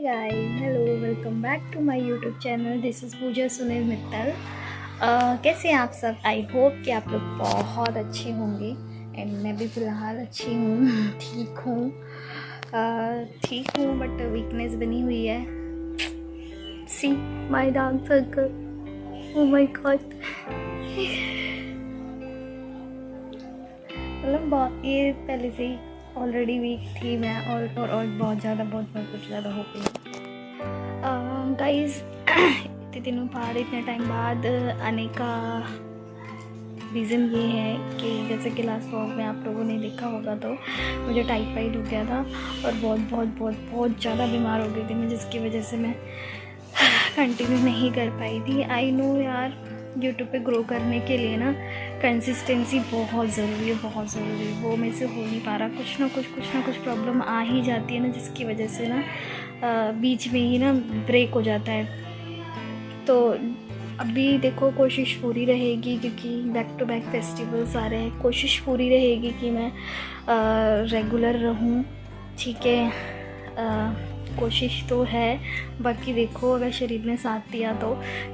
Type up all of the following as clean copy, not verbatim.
guys, hello, welcome back to my YouTube channel. This is पूजा सुनील मित्तल। कैसे हैं आप सब? आई होप कि आप लोग बहुत अच्छे होंगे एंड मैं भी फ़िलहाल अच्छी हूँ, ठीक हूँ बट वीकनेस बनी हुई है। See my dark circle, oh my God. मतलब बहुत ये पहले से ही ऑलरेडी वीक थी मैं और बहुत कुछ ज़्यादा हो गई। गाइस इतने दिनों बाद, इतने टाइम बाद आने का रीज़न ये है कि जैसे कि लास्ट व्लॉग में आप लोगों ने देखा होगा तो मुझे टाइफाइड हो गया था और बहुत ज़्यादा बीमार हो गई थी मैं, जिसकी वजह से मैं कंटिन्यू नहीं कर पाई थी। आई नो यार, यूट्यूब पे ग्रो करने के लिए ना कंसिस्टेंसी बहुत ज़रूरी है, वो मेरे से हो नहीं पा रहा। कुछ ना कुछ प्रॉब्लम आ ही जाती है ना, जिसकी वजह से ना बीच में ही ना ब्रेक हो जाता है। तो अभी देखो कोशिश पूरी रहेगी क्योंकि बैक टू बैक फेस्टिवल्स आ रहे हैं। कोशिश पूरी रहेगी कि मैं रेगुलर रहूं, ठीक है। कोशिश तो है, बाकी देखो अगर शरीर ने साथ दिया तो,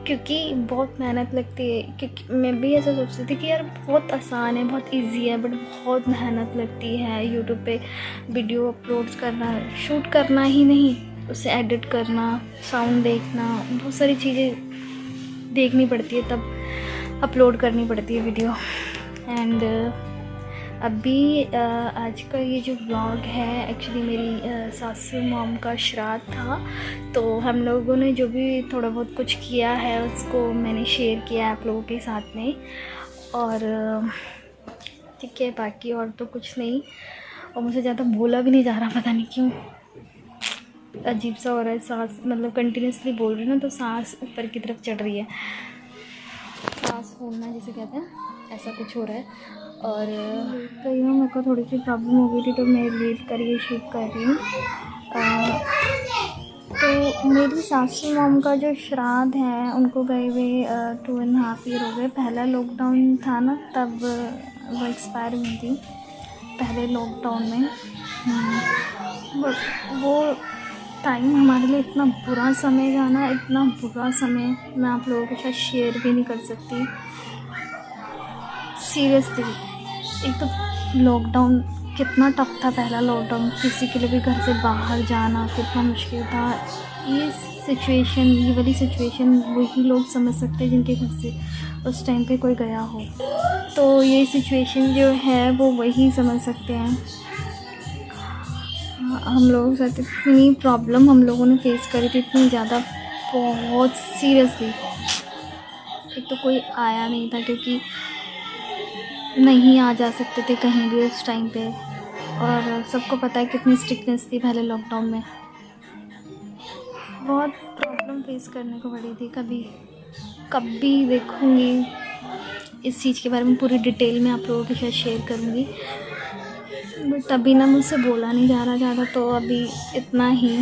क्योंकि बहुत मेहनत लगती है। क्योंकि मैं भी ऐसा सोचती थी कि यार बहुत आसान है, बहुत इजी है, बट बहुत मेहनत लगती है यूट्यूब पे वीडियो अपलोड्स करना, शूट करना ही नहीं, उसे एडिट करना, साउंड देखना, बहुत सारी चीज़ें देखनी पड़ती है, तब अपलोड करनी पड़ती है वीडियो। एंड अभी आज का ये जो व्लॉग है एक्चुअली मेरी सासू मॉम का श्राद्ध था, तो हम लोगों ने जो भी थोड़ा बहुत कुछ किया है उसको मैंने शेयर किया आप लोगों के साथ में। और ठीक है, बाकी और तो कुछ नहीं। और मुझे ज़्यादा बोला भी नहीं जा रहा, पता नहीं क्यों अजीब सा हो रहा है। सांस मतलब कंटिन्यूसली बोल रही हूँ ना तो सांस ऊपर की तरफ चढ़ रही है, सांस फूलना जिसे कहते हैं, ऐसा कुछ हो रहा है। और कई बार मेरे को थोड़ी सी प्रॉब्लम हो गई थी तो मैं लेट कर ये शूट कर रही हूँ। तो मेरी सासू मॉम का जो श्राद्ध है उनको गए हुए 2.5 ईयर हो गए। पहला लॉकडाउन था ना, तब वो एक्सपायर हुई थी, पहले लॉकडाउन में। वो टाइम हमारे लिए इतना बुरा समय था ना, इतना बुरा समय मैं आप लोगों के साथ शेयर भी नहीं कर सकती सीरियसली। एक तो लॉकडाउन कितना टफ था, पहला लॉकडाउन, किसी के लिए भी घर से बाहर जाना कितना मुश्किल था। ये वाली सिचुएशन वही लोग समझ सकते हैं जिनके घर से उस टाइम पे कोई गया हो। तो ये सिचुएशन जो है वो वही समझ सकते हैं। हम लोगों के साथ इतनी प्रॉब्लम हम लोगों ने फेस करी थी, इतनी ज़्यादा, बहुत सीरियसली। एक तो कोई आया नहीं था क्योंकि नहीं आ जा सकते थे कहीं भी उस टाइम पे, और सबको पता है कितनी स्ट्रिक्टनेस थी पहले लॉकडाउन में। बहुत प्रॉब्लम फेस करने को पड़ी थी। कभी देखूँगी इस चीज़ के बारे में पूरी डिटेल में आप लोगों के साथ शेयर करूँगी, बट अभी ना मुझसे बोला नहीं जा रहा ज़्यादा, तो अभी इतना ही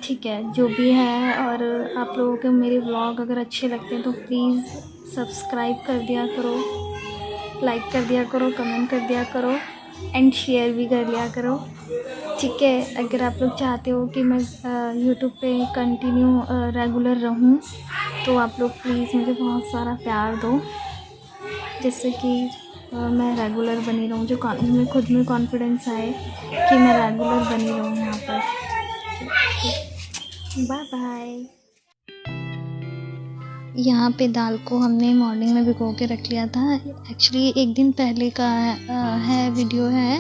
ठीक है जो भी है। और आप लोगों के मेरे व्लॉग अगर अच्छे लगते हैं तो प्लीज़ सब्सक्राइब कर दिया करो, लाइक कर दिया करो, कमेंट कर दिया करो एंड शेयर भी कर लिया करो, ठीक है। अगर आप लोग चाहते हो कि मैं यूट्यूब पे कंटिन्यू रेगुलर रहूं तो आप लोग प्लीज़ मुझे बहुत सारा प्यार दो, जिससे कि मैं रेगुलर बनी रहूं, जो मैं खुद में कॉन्फिडेंस आए कि मैं रेगुलर बनी रहूं यहाँ पर। Bye bye. यहाँ पे दाल को हमने मॉर्निंग में भिगो के रख लिया था। एक्चुअली एक दिन पहले का है वीडियो है,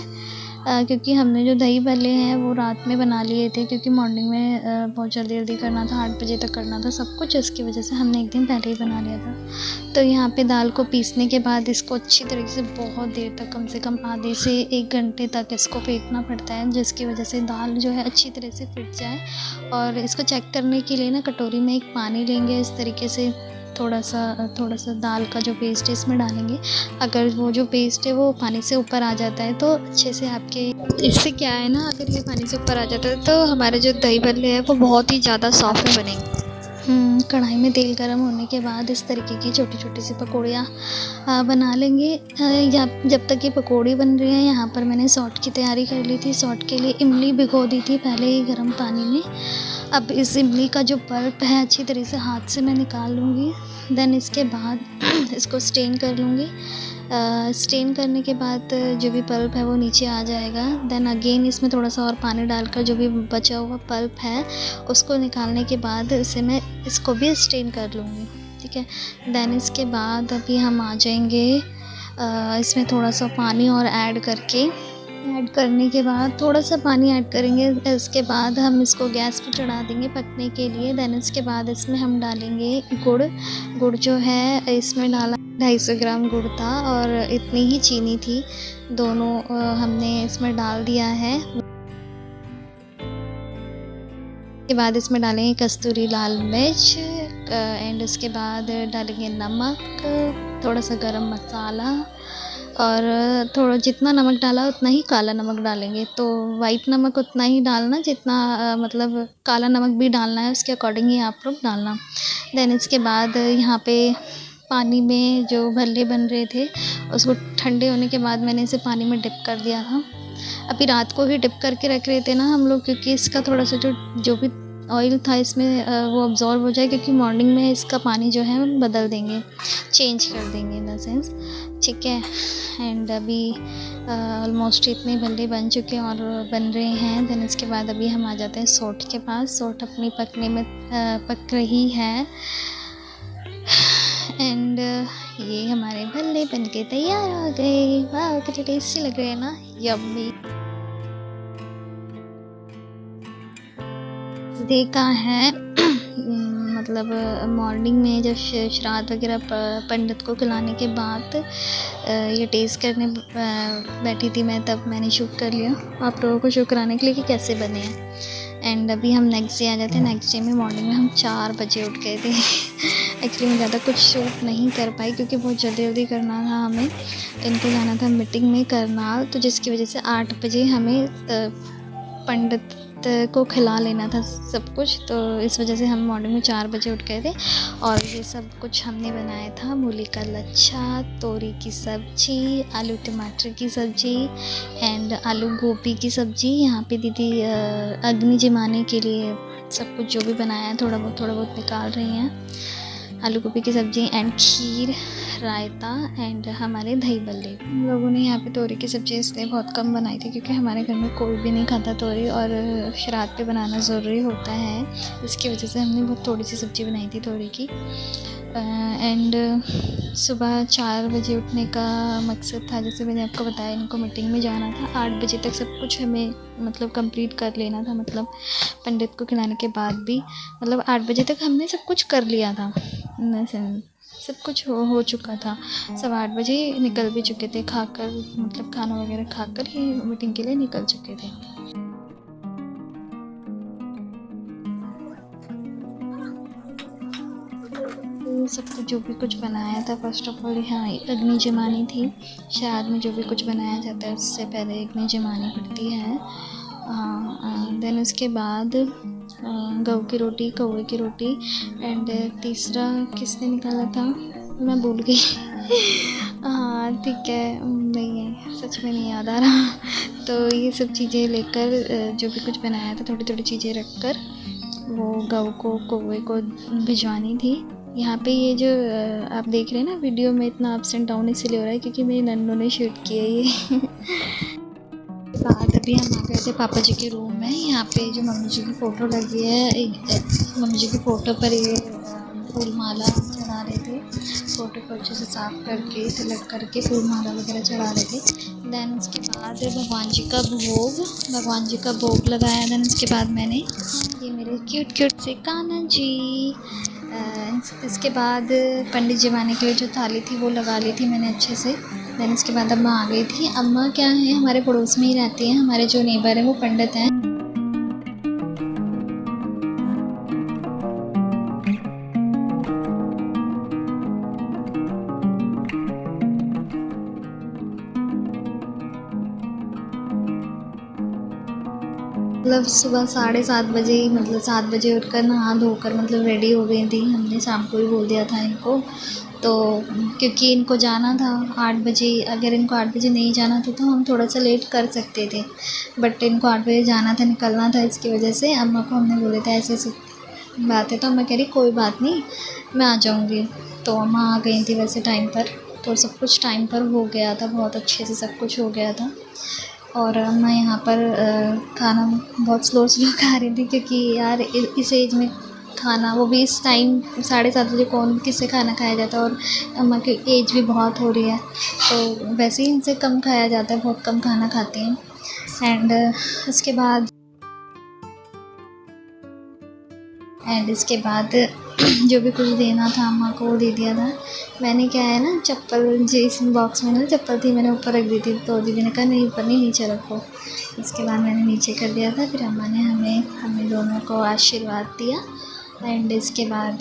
क्योंकि हमने जो दही भल्ले हैं वो रात में बना लिए थे, क्योंकि मॉर्निंग में बहुत जल्दी करना था, 8 बजे तक करना था सब कुछ, इसकी वजह से हमने एक दिन पहले ही बना लिया था। तो यहाँ पे दाल को पीसने के बाद इसको अच्छी तरीके से बहुत देर तक, कम से कम आधे से 1 घंटे तक इसको फेंटना पड़ता है, जिसकी वजह से दाल जो है अच्छी तरह से फिट जाए। और इसको चेक करने के लिए ना कटोरी में एक पानी लेंगे, इस तरीके से थोड़ा सा दाल का जो पेस्ट है इसमें डालेंगे। अगर वो जो पेस्ट है वो पानी से ऊपर आ जाता है तो अच्छे से आपके, इससे क्या है ना, अगर ये पानी से ऊपर आ जाता है तो हमारे जो दही भल्ले हैं वो बहुत ही ज़्यादा सॉफ्ट बनेंगे। कढ़ाई में तेल गरम होने के बाद इस तरीके की छोटी छोटी सी पकौड़ियाँ बना लेंगे। या जब तक ये पकौड़ी बन रही है यहाँ पर मैंने सॉट की तैयारी कर ली थी। सॉट के लिए इमली भिगो दी थी पहले ही गर्म पानी में। अब इस इमली का जो पल्प है अच्छी तरह से हाथ से मैं निकाल लूँगी। देन इसके बाद इसको स्टेन कर लूँगी। स्टेन करने के बाद जो भी पल्प है वो नीचे आ जाएगा। देन अगेन इसमें थोड़ा सा और पानी डालकर जो भी बचा हुआ पल्प है उसको निकालने के बाद इसे मैं इसको भी स्टेन कर लूँगी, ठीक है। देन इसके बाद अभी हम आ जाएंगे इसमें थोड़ा सा पानी और ऐड करने के बाद थोड़ा सा पानी ऐड करेंगे। इसके बाद हम इसको गैस पे चढ़ा देंगे पकने के लिए। देन इसके बाद इसमें हम डालेंगे गुड़ जो है इसमें डाला 250 ग्राम गुड़ था और इतनी ही चीनी थी, दोनों हमने इसमें डाल दिया है। के बाद इसमें डालेंगे कस्तूरी लाल मिर्च एंड उसके बाद डालेंगे नमक, थोड़ा सा गरम मसाला और थोड़ा जितना नमक डाला उतना ही काला नमक डालेंगे। तो वाइट नमक उतना ही डालना जितना मतलब काला नमक भी डालना है, उसके अकॉर्डिंग ही आप लोग डालना। देन इसके बाद यहाँ पे पानी में जो भल्ले बन रहे थे उसको ठंडे होने के बाद मैंने इसे पानी में डिप कर दिया था। अभी रात को ही डिप करके रख रहे थे ना हम लोग, क्योंकि इसका थोड़ा सा जो भी ऑयल था इसमें वो अब्जॉर्ब हो जाए, क्योंकि मॉर्निंग में इसका पानी जो है हम बदल देंगे, चेंज कर देंगे इन द सेंस, ठीक है। एंड अभी ऑलमोस्ट इतने भल्ले बन चुके हैं और बन रहे हैं। देन इसके बाद अभी हम आ जाते हैं सोट के पास। सोट अपनी पकने में पक रही है एंड ये हमारे भल्ले बनके तैयार हो गए। वाह कितने टेस्टी लग रहे हैं ना, यम्मी। देखा है मतलब मॉर्निंग में जब श्राद्ध वगैरह पंडित को खिलाने के बाद ये टेस्ट करने बैठी थी मैं, तब मैंने शूट कर लिया आप लोगों को शो कराने के लिए कि कैसे बने हैं। एंड अभी हम नेक्स्ट डे आ जाते हैं। नेक्स्ट डे में मॉर्निंग में हम 4 बजे उठ गए थे। एक्चुअली मैं ज़्यादा कुछ शूट नहीं कर पाई क्योंकि बहुत जल्दी करना था हमें। इनको जाना था मीटिंग में करनाल, तो जिसकी वजह से 8 बजे हमें पंडित को खिला लेना था सब कुछ। तो इस वजह से हम मॉर्निंग में 4 बजे उठ गए थे और ये सब कुछ हमने बनाया था। मूली का लच्छा, तोरी की सब्जी, आलू टमाटर की सब्जी एंड आलू गोभी की सब्जी। यहाँ पे दीदी अग्नि जमाने के लिए सब कुछ जो भी बनाया है थोड़ा बहुत निकाल रही हैं। आलू गोभी की सब्जी एंड खीर, रायता एंड हमारे दही बल्ले। हम लोगों ने यहाँ पे तोरी की सब्ज़ी इसलिए बहुत कम बनाई थी क्योंकि हमारे घर में कोई भी नहीं खाता तोरी और श्राद्ध पे बनाना ज़रूरी होता है। इसकी वजह से हमने बहुत थोड़ी सी सब्ज़ी बनाई थी तोरी की। एंड सुबह 4 बजे उठने का मकसद था, जैसे मैंने आपको बताया इनको मीटिंग में जाना था। 8 बजे तक सब कुछ हमें मतलब कंप्लीट कर लेना था, मतलब पंडित को खिलाने के बाद भी मतलब 8 बजे तक हमने सब कुछ कर लिया था। सब कुछ हो चुका था। सब 8 बजे निकल भी चुके थे, खाकर मतलब खाना वगैरह खाकर ही मीटिंग के लिए निकल चुके थे। तो सब कुछ जो भी कुछ बनाया था, फर्स्ट ऑफ ऑल यहाँ अग्नि जमानी थी। श्राद्ध में जो भी कुछ बनाया जाता है उससे पहले अग्नि जमानी पड़ती है। देन उसके बाद गऊ की रोटी, कौवे की रोटी एंड तीसरा किसने निकाला था मैं भूल गई। हाँ ठीक है, नहीं है, सच में नहीं याद आ रहा। तो ये सब चीज़ें लेकर जो भी कुछ बनाया था थोड़ी थोड़ी चीज़ें रखकर वो गऊ को कौवे को भिजवानी थी। यहाँ पे ये जो आप देख रहे हैं ना वीडियो में इतना अप्स एंड डाउन इसलिए हो रहा है क्योंकि मेरी नन्नू ने शूट किया ये। बाद अभी हम आ गए थे पापा जी के रूम में। यहाँ पे जो मम्मी जी की फ़ोटो लगी है, मम्मी जी की फ़ोटो पर ये फूल माला चढ़ा रहे थे। फ़ोटो को अच्छे से साफ़ करके सिलेक्ट करके फूल माला वगैरह चढ़ा रहे थे। देन उसके बाद भगवान जी का भोग लगाया। देन उसके बाद मैंने ये मेरे क्यूट से कान्हा जी, इसके बाद पंडित जमाने के लिए जो थाली थी वो लगा ली थी मैंने अच्छे से। देन इसके बाद अम्मा आ गई थी। अम्मा क्या है हमारे पड़ोस में ही रहती हैं, हमारे जो नेबर हैं वो पंडित हैं। मतलब सुबह 7:30 बजे ही, मतलब 7 बजे उठकर नहा धोकर मतलब रेडी हो गई थी। हमने शाम को ही बोल दिया था इनको, तो क्योंकि इनको जाना था 8 बजे। अगर इनको 8 बजे नहीं जाना था तो हम थोड़ा सा लेट कर सकते थे, बट इनको 8 बजे जाना था, निकलना था। इसकी वजह से अम्मा को हमने बोले थे ऐसे ऐसे बात है, तो अम्मा कह रही कोई बात नहीं, मैं आ जाऊँगी। तो अम्मा आ गई थी वैसे टाइम पर, तो सब कुछ टाइम पर हो गया था, बहुत अच्छे से सब कुछ हो गया था। और अम्मा यहाँ पर खाना बहुत स्लो खा रही थी, क्योंकि यार इस एज में खाना, वो भी इस टाइम 7:30 बजे कौन किससे खाना खाया जाता है। और अम्मा की एज भी बहुत हो रही है, तो वैसे ही इनसे कम खाया जाता है, बहुत कम खाना खाती हैं। एंड इसके बाद जो भी कुछ देना था अम्मा को वो दे दिया था। मैंने क्या है ना, चप्पल जिस बॉक्स में ना चप्पल थी मैंने ऊपर रख दी थी, तो दीदी ने कहा नहीं ऊपर नहीं, नीचे रखो। इसके बाद मैंने नीचे कर दिया था। फिर अम्मा ने हमें दोनों को आशीर्वाद दिया। एंड इसके बाद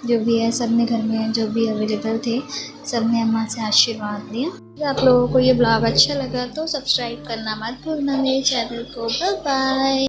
जो भी है, सब ने घर में जो भी अवेलेबल थे सब ने अम्मा से आशीर्वाद लिया। अगर आप लोगों को ये ब्लॉग अच्छा लगा तो सब्सक्राइब करना मत भूलना मेरे चैनल को। Bye bye.